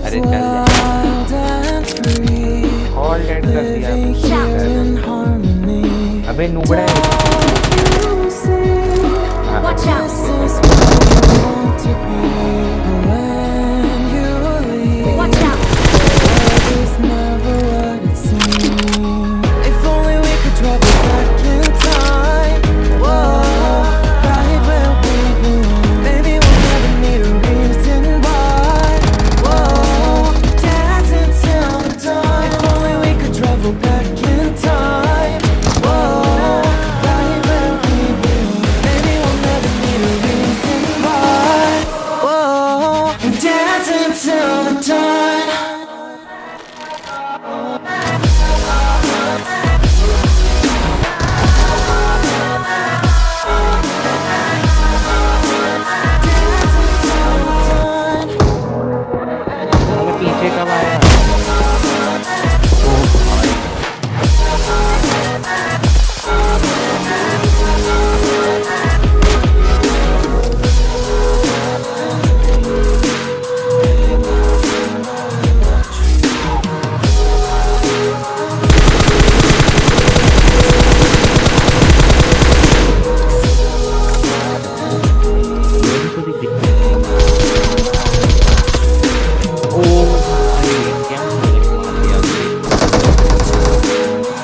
अरे चल all dead कर दिया। अबे नुबड़ा है। Watch out! Watch out! If only we could travel back in time. Whoa, right where we belong. Maybe we'll never need a reason why. Whoa, dancing till the dawn. If only we could travel back in time. Whoa, right where we belong. Maybe we'll never need a reason why. Whoa, dancing till the dawn. अबे पीछे कब आया?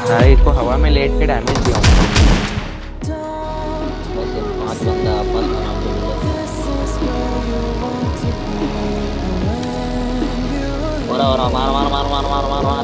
भाई इसको हवा में late के damage दिया हूँ। वैसे 5 बंदा अपन आराम से मिला। और मार मार मार मार मार मार मार